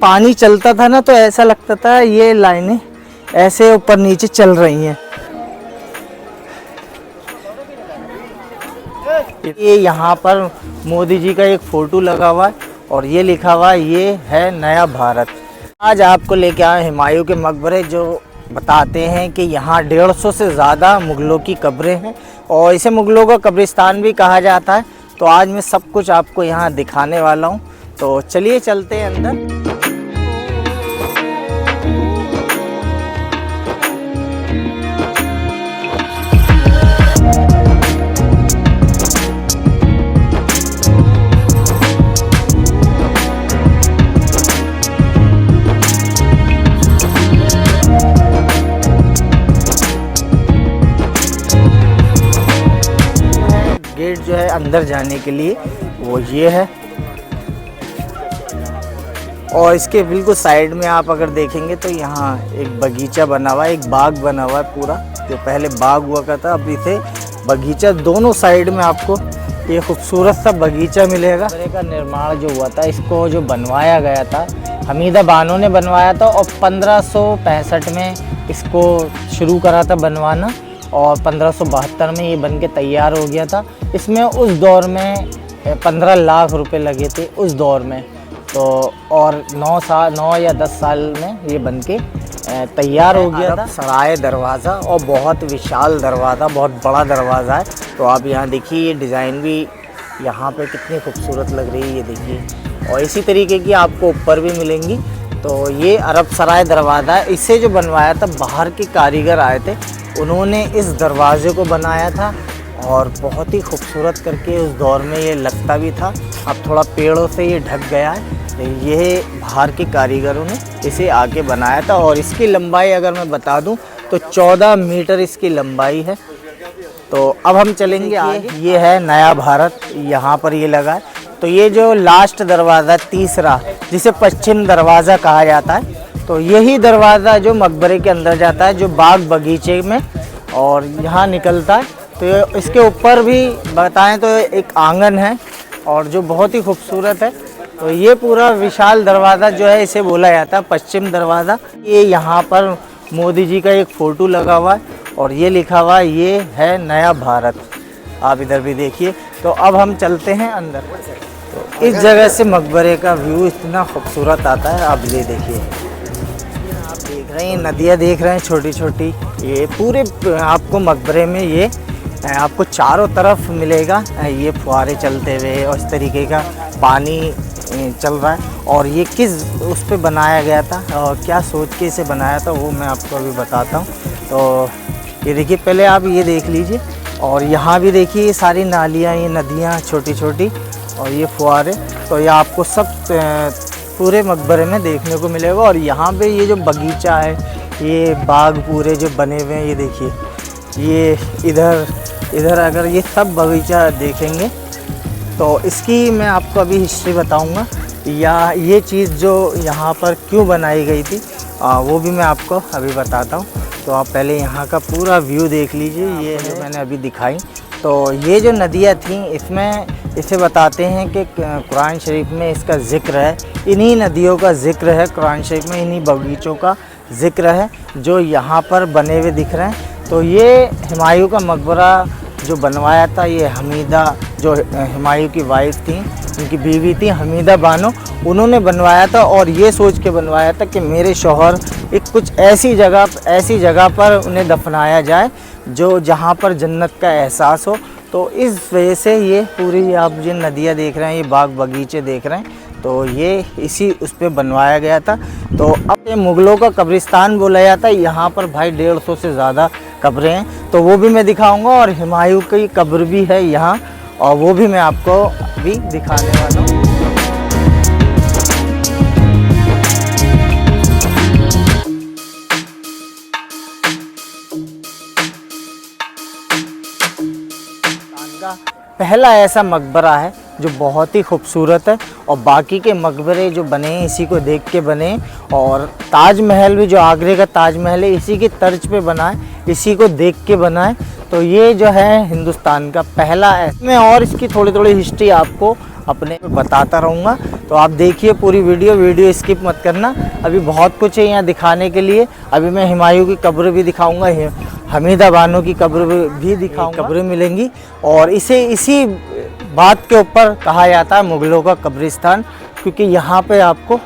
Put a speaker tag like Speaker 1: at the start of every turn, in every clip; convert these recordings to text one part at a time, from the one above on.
Speaker 1: पानी चलता था ना तो ऐसा लगता था ये लाइनें ऐसे ऊपर नीचे चल रही हैं। ये यहाँ पर मोदी जी का एक फ़ोटो लगा हुआ है और ये लिखा हुआ है ये है नया भारत। आज आपको लेके आए हुमायूं के मकबरे, जो बताते हैं कि यहाँ 150 से ज़्यादा मुग़लों की कब्रें हैं और इसे मुग़लों का कब्रिस्तान भी कहा जाता है। तो आज मैं सब कुछ आपको यहाँ दिखाने वाला हूँ, तो चलिए चलते हैं अंदर। गेट जो है अंदर जाने के लिए वो ये है और इसके बिल्कुल साइड में आप अगर देखेंगे तो यहाँ एक बगीचा बना हुआ है, एक बाग बना हुआ है पूरा। जो पहले बाग हुआ करता अब इसे बगीचा, दोनों साइड में आपको ये खूबसूरत सा बगीचा मिलेगा। मकबरे का निर्माण जो हुआ था, इसको जो बनवाया गया था हमीदा बानो ने बनवाया था और 1565 में इसको शुरू करा था बनवाना और 1572 में ये बन के तैयार हो गया था। इसमें उस दौर में 15 लाख रुपए लगे थे उस दौर में, तो और 9 या 10 साल में ये बन के तैयार हो गया था। सराय दरवाज़ा और बहुत विशाल दरवाज़ा, बहुत बड़ा दरवाज़ा है। तो आप यहाँ देखिए ये डिज़ाइन भी यहाँ पे कितनी खूबसूरत लग रही है, ये देखिए। और इसी तरीके की आपको ऊपर भी मिलेंगी। तो ये अरब सराय दरवाज़ा है। इसे जो बनवाया था बाहर के कारीगर आए थे, उन्होंने इस दरवाज़े को बनाया था और बहुत ही खूबसूरत करके उस दौर में ये लगता भी था। अब थोड़ा पेड़ों से ये ढक गया है, तो ये बाहर के कारीगरों ने इसे आके बनाया था। और इसकी लंबाई अगर मैं बता दूं तो 14 मीटर इसकी लंबाई है। तो अब हम चलेंगे आगे। ये है नया भारत, यहाँ पर ये लगा है। तो ये जो लास्ट दरवाज़ा तीसरा, जिसे पश्चिम दरवाज़ा कहा जाता है, तो यही दरवाज़ा जो मकबरे के अंदर जाता है, जो बाग बगीचे में और यहाँ निकलता है। तो इसके ऊपर भी बताएं तो एक आंगन है और जो बहुत ही खूबसूरत है। तो ये पूरा विशाल दरवाज़ा जो है इसे बोला जाता है पश्चिम दरवाज़ा। ये यहाँ पर मोदी जी का एक फ़ोटो लगा हुआ है और ये लिखा हुआ है ये है नया भारत। आप इधर भी देखिए। तो अब हम चलते हैं अंदर। तो इस जगह से मकबरे का व्यू इतना खूबसूरत आता है। आप ये देखिए, आप देख रहे हैं नदियाँ देख रहे हैं छोटी छोटी। ये पूरे आपको मकबरे में ये आपको चारों तरफ मिलेगा ये फुहारे चलते हुए और इस तरीके का पानी चल रहा है। और ये किस उस पे बनाया गया था और क्या सोच के इसे बनाया था वो मैं आपको अभी बताता हूँ। तो ये देखिए, पहले आप ये देख लीजिए और यहाँ भी देखिए ये सारी नालियाँ, ये नदियाँ छोटी छोटी और ये फुहारे। तो ये आपको सब पूरे मकबरे में देखने को मिलेगा। और यहाँ पे ये जो बगीचा है, ये बाग पूरे जो बने हुए हैं, ये देखिए, ये इधर अगर ये सब बगीचा देखेंगे तो इसकी मैं आपको अभी हिस्ट्री बताऊंगा या ये चीज़ जो यहाँ पर क्यों बनाई गई थी वो भी मैं आपको अभी बताता हूँ। तो आप पहले यहाँ का पूरा व्यू देख लीजिए। ये जो मैंने अभी दिखाई, तो ये जो नदियाँ थीं इसमें इसे बताते हैं कि कुरान शरीफ में इसका ज़िक्र है, इन्हीं नदियों का ज़िक्र है कुरान शरीफ में, इन्हीं बगीचों का ज़िक्र है जो यहाँ पर बने हुए दिख रहे हैं। तो ये हुमायूं का मकबरा जो बनवाया था, ये हमीदा जो हुमायूं की वाइफ थी, उनकी बीवी थी हमीदा बानो, उन्होंने बनवाया था। और ये सोच के बनवाया था कि मेरे शौहर एक कुछ ऐसी जगह पर उन्हें दफनाया जाए जो जहाँ पर जन्नत का एहसास हो। तो इस वजह से ये पूरी आप जो नदियाँ देख रहे हैं, ये बाग बगीचे देख रहे हैं, तो ये इसी उस पर बनवाया गया था। तो अब ये मुग़लों का कब्रिस्तान बोला जाता है। यहाँ पर भाई 150 से ज़्यादा कब्रें हैं, तो वो भी मैं दिखाऊंगा। और हुमायूं की कब्र भी है यहाँ, और वो भी मैं आपको अभी दिखाने वाला हूँ। पहला ऐसा मकबरा है जो बहुत ही खूबसूरत है और बाकी के मकबरे जो बने हैं इसी को देख के बने। और ताजमहल भी, जो आगरे का ताजमहल है, इसी की तर्ज पे बना है, इसी को देख के बना है। तो ये जो है हिंदुस्तान का पहला है। मैं और इसकी थोड़ी थोड़ी हिस्ट्री आपको
Speaker 2: अपने बताता रहूँगा। तो आप देखिए पूरी वीडियो स्किप मत करना। अभी बहुत कुछ है यहाँ दिखाने के लिए। अभी मैं हुमायूं की कब्र भी दिखाऊँगा, हमीदा बानो की कब्र भी दिखाऊँगा। कब्रें मिलेंगी और इसी बात के ऊपर कहा जाता है मुग़लों का कब्रिस्तान, क्योंकि यहाँ पे आपको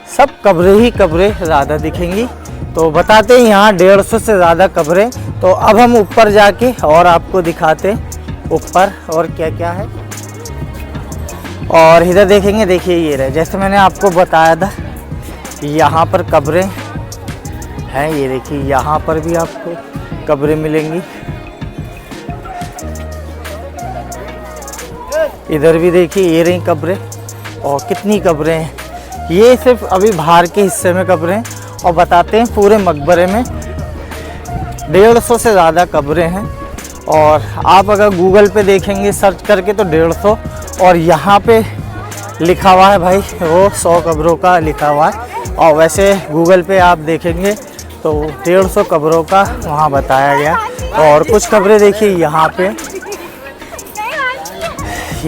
Speaker 2: सब कब्रें ही कब्रें ज़्यादा दिखेंगी। तो बताते हैं यहाँ 150 से ज़्यादा कब्रें। तो अब हम ऊपर जाके और आपको दिखाते ऊपर और क्या क्या है। और इधर देखेंगे, देखिए ये रहे, जैसे मैंने आपको बताया था यहाँ पर कब्रें हैं। ये देखिए यहाँ पर भी आपको कब्रें मिलेंगी। इधर भी देखिए ये रही कब्रें, और कितनी कब्रें हैं। ये सिर्फ अभी बाहर के हिस्से में कब्रें हैं। और बताते हैं पूरे मकबरे में 150 से ज़्यादा कब्रें हैं। और आप अगर गूगल पे देखेंगे सर्च करके तो 150, और यहाँ पे लिखा हुआ है भाई वो 100 कब्रों का लिखा हुआ है। और वैसे गूगल पे आप देखेंगे तो 150 कब्रों का वहाँ बताया गया। और कुछ कब्रें देखिए यहाँ पे,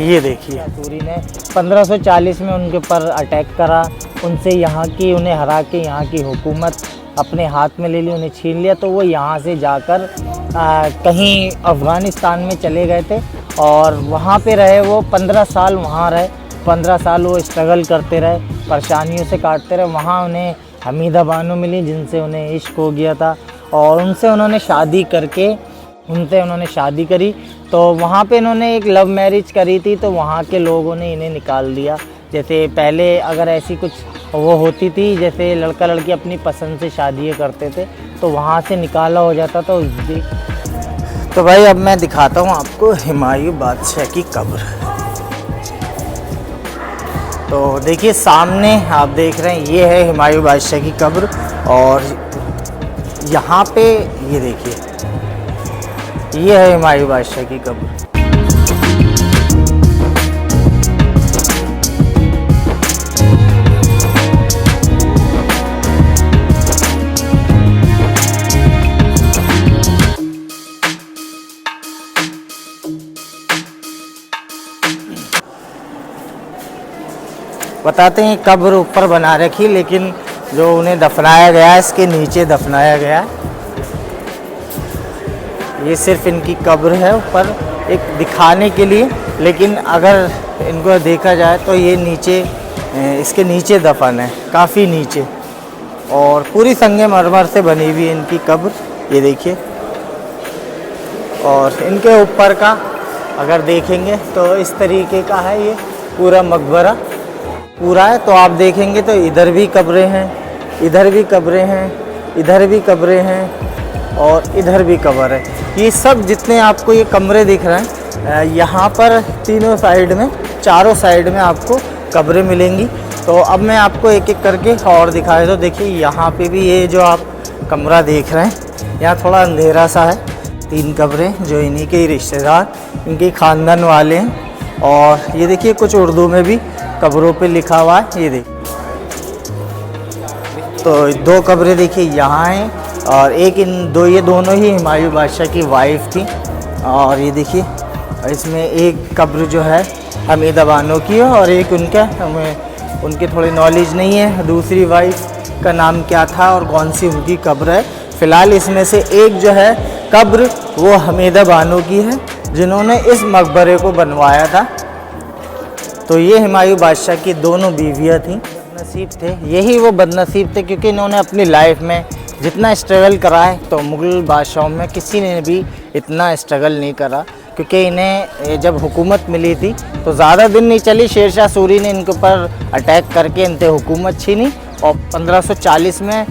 Speaker 2: ये देखिए सूरी ने 1540 में उनके ऊपर अटैक करा, उनसे उन्हें हरा के यहाँ की हुकूमत अपने हाथ में ले ली, उन्हें छीन लिया। तो वो यहाँ से जाकर कहीं अफ़गानिस्तान में चले गए थे और वहाँ पे रहे। वो 15 साल वहाँ रहे, 15 साल वो स्ट्रगल करते रहे, परेशानियों से काटते रहे। वहाँ उन्हें हमीदा बानो मिली, जिनसे उन्हें इश्क हो गया था, और उनसे उन्होंने शादी करी। तो वहाँ पे इन्होंने एक लव मैरिज करी थी, तो वहाँ के लोगों ने इन्हें निकाल दिया। जैसे पहले अगर ऐसी कुछ वो होती थी, जैसे लड़का लड़की अपनी पसंद से शादी करते थे, तो वहाँ से निकाला हो जाता था। तो भाई अब मैं दिखाता हूँ आपको हुमायूं बादशाह की कब्र। तो देखिए सामने आप देख रहे हैं, ये है हुमायूं बादशाह की कब्र। और यहाँ पे ये देखिए, ये है हुमायूं बादशाह की कब्र। बताते हैं कब्र ऊपर बना रखी, लेकिन जो उन्हें दफनाया गया है इसके नीचे दफनाया गया है। ये सिर्फ इनकी कब्र है ऊपर एक दिखाने के लिए, लेकिन अगर इनको देखा जाए तो ये नीचे, इसके नीचे दफन है, काफ़ी नीचे। और पूरी संगमरमर से बनी हुई इनकी कब्र, ये देखिए। और इनके ऊपर का अगर देखेंगे तो इस तरीके का है ये पूरा मकबरा पूरा है। तो आप देखेंगे तो इधर भी कब्रें हैं, इधर भी कब्रें हैं, इधर भी कब्रें हैं, और इधर भी कब्र है। ये सब जितने आपको ये कमरे दिख रहे हैं, यहाँ पर तीनों साइड में, चारों साइड में आपको कब्रें मिलेंगी। तो अब मैं आपको एक एक करके और दिखाए। तो देखिए यहाँ पे भी ये जो आप कमरा देख रहे हैं, यहाँ थोड़ा अंधेरा सा है। 3 कब्रें जो इन्हीं के ही रिश्तेदार, इनके ख़ानदान वाले हैं। और ये देखिए कुछ उर्दू में भी कब्रों पे लिखा हुआ है, ये देखिए। तो 2 कब्रें देखिए यहाँ हैं, और एक ये दोनों ही हुमायूं बादशाह की वाइफ थी। और ये देखिए इसमें एक कब्र जो है हमीदा बानो की है, और एक उनके थोड़ी नॉलेज नहीं है दूसरी वाइफ का नाम क्या था और कौन सी उनकी कब्र है। फ़िलहाल इसमें से एक जो है कब्र वो हमीदा बानो की है, जिन्होंने इस मकबरे को बनवाया था। तो ये हुमायूं बादशाह की दोनों बीवियाँ थीं। बदनसीब थे, यही वो बदनसीब थे, क्योंकि इन्होंने अपनी लाइफ में जितना स्ट्रगल करा है, तो मुग़ल बादशाहों में किसी ने भी इतना स्ट्रगल नहीं करा। क्योंकि इन्हें जब हुकूमत मिली थी तो ज़्यादा दिन नहीं चली, शेरशाह सूरी ने इनके ऊपर अटैक करके इनसे हुकूमत छीनी। और 1540 में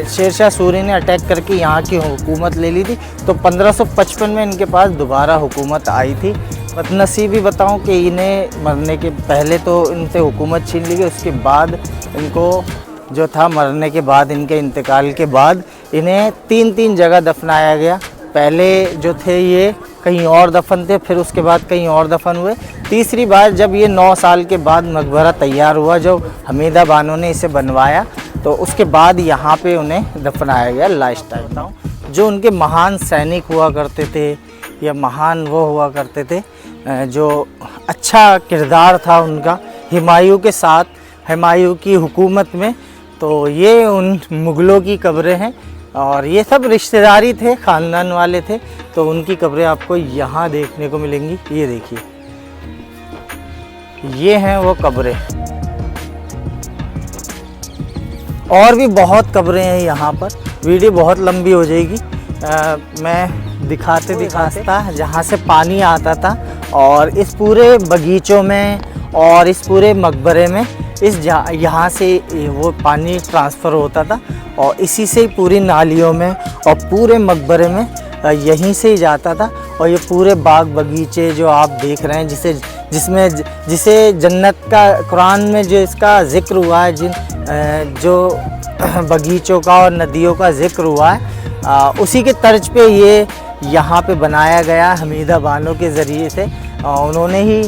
Speaker 2: शेरशाह सूरी ने अटैक करके यहाँ की हुकूमत ले ली थी। तो 1555 में इनके पास दोबारा हुकूमत आई थी। बदनसीबी बताऊं कि इन्हें मरने के पहले तो इनसे हुकूमत छीन ली गई, उसके बाद इनको जो था मरने के बाद, इनके इंतकाल के बाद इन्हें 3 जगह दफनाया गया। पहले जो थे ये कहीं और दफन थे, फिर उसके बाद कहीं और दफन हुए। तीसरी बार जब ये 9 साल के बाद मकबरा तैयार हुआ, जो हमीदा बानो ने इसे बनवाया, तो उसके बाद यहाँ पे उन्हें दफनाया गया लास्ट टाइम। जो उनके महान सैनिक हुआ करते थे या महान वो हुआ करते थे, जो अच्छा किरदार था उनका हुमायूं के साथ, हुमायूं की हुकूमत में। तो ये उन मुग़लों की कब्रें हैं और ये सब रिश्तेदारी थे, ख़ानदान वाले थे, तो उनकी कब्रें आपको यहाँ देखने को मिलेंगी। ये देखिए, ये हैं वो कब्रें। और भी बहुत कब्रें हैं यहाँ पर, वीडियो बहुत लंबी हो जाएगी। मैं दिखाते जहाँ से पानी आता था और इस पूरे बगीचों में और इस पूरे मकबरे में यहाँ से वो पानी ट्रांसफ़र होता था और इसी से ही पूरी नालियों में और पूरे मकबरे में यहीं से ही जाता था। और ये पूरे बाग बगीचे जो आप देख रहे हैं, जिसे जन्नत का कुरान में जो इसका ज़िक्र हुआ है, जो बगीचों का और नदियों का ज़िक्र हुआ है, उसी के तर्ज पे ये यहाँ पे बनाया गया हमीदा बानो के ज़रिए से। उन्होंने ही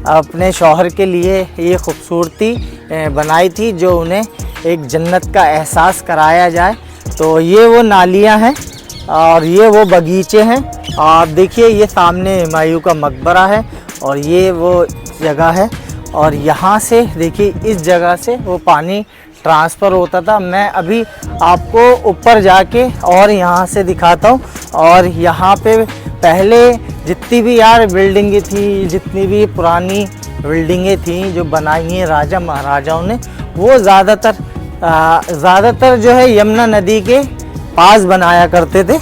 Speaker 2: अपने शौहर के लिए ये खूबसूरती बनाई थी जो उन्हें एक जन्नत का एहसास कराया जाए। तो ये वो नालियाँ हैं और ये वो बगीचे हैं। आप देखिए, ये सामने हुमायूं का मकबरा है और ये वो जगह है और यहाँ से देखिए, इस जगह से वो पानी ट्रांसफ़र होता था। मैं अभी आपको ऊपर जाके और यहाँ से दिखाता हूँ। और यहाँ पे पहले जितनी भी यार बिल्डिंगें थी, जितनी भी पुरानी बिल्डिंगें थी जो बनाई हैं राजा महाराजाओं ने, वो ज़्यादातर जो है यमुना नदी के पास बनाया करते थे।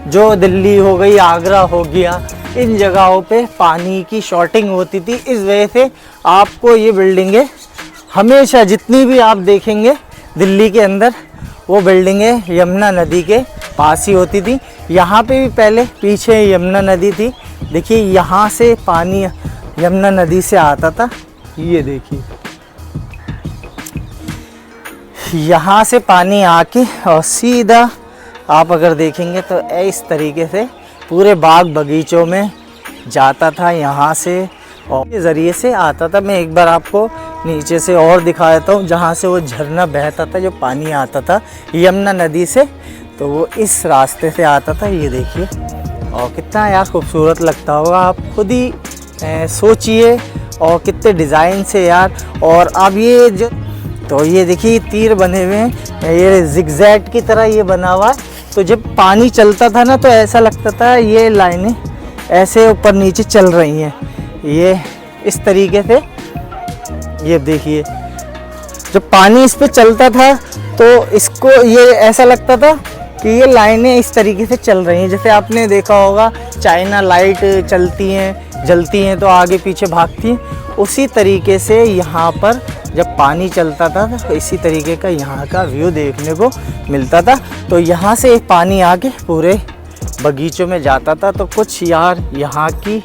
Speaker 2: जो दिल्ली हो गई, आगरा हो गया, इन जगहों पे पानी की शॉर्टिंग होती थी। इस वजह से आपको ये बिल्डिंगें हमेशा, जितनी भी आप देखेंगे दिल्ली के अंदर, वो बिल्डिंगें यमुना नदी के पास ही होती थी। यहाँ पे भी पहले पीछे यमुना नदी थी। देखिए, यहाँ से पानी यमुना नदी से आता था। ये देखिए, यहाँ से पानी आके और सीधा आप अगर देखेंगे तो इस तरीके से पूरे बाग बगीचों में जाता था, यहाँ से और के ज़रिए से आता था। मैं एक बार आपको नीचे से और दिखा देता हूँ, जहाँ से वो झरना बहता था, जो पानी आता था यमुना नदी से, तो वो इस रास्ते से आता था। ये देखिए, और कितना यार खूबसूरत लगता होगा, आप खुद ही सोचिए, और कितने डिज़ाइन से यार। और अब ये जो, तो ये देखिए तीर बने हुए हैं, ये जिगजैग की तरह ये बना हुआ है। तो जब पानी चलता था ना, तो ऐसा लगता था ये लाइनें ऐसे ऊपर नीचे चल रही हैं, ये इस तरीके से। ये देखिए, जब पानी इस पे चलता था तो इसको ये ऐसा लगता था कि ये लाइनें इस तरीके से चल रही हैं। जैसे आपने देखा होगा चाइना लाइट चलती हैं, जलती हैं तो आगे पीछे भागती हैं, उसी तरीके से यहाँ पर जब पानी चलता था तो इसी तरीके का यहाँ का व्यू देखने को मिलता था। तो यहाँ से पानी आके पूरे बगीचों में जाता था। तो कुछ यार यहाँ की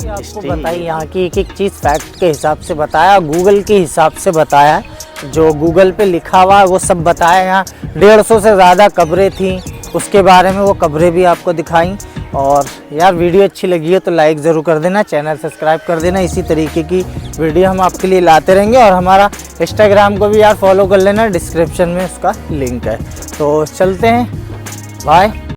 Speaker 2: आपको बताइए, यहाँ की एक एक चीज़ फैक्ट के हिसाब से बताया, गूगल के हिसाब से बताया, जो गूगल पे लिखा हुआ है वो सब बताया। यहाँ 150 से ज़्यादा कब्रें थीं, उसके बारे में वो कब्रें भी आपको दिखाई। और यार वीडियो अच्छी लगी है तो लाइक ज़रूर कर देना, चैनल सब्सक्राइब कर देना। इसी तरीके की वीडियो हम आपके लिए लाते रहेंगे। और हमारा इंस्टाग्राम को भी यार फॉलो कर लेना, डिस्क्रिप्शन में उसका लिंक है। तो चलते हैं, बाय।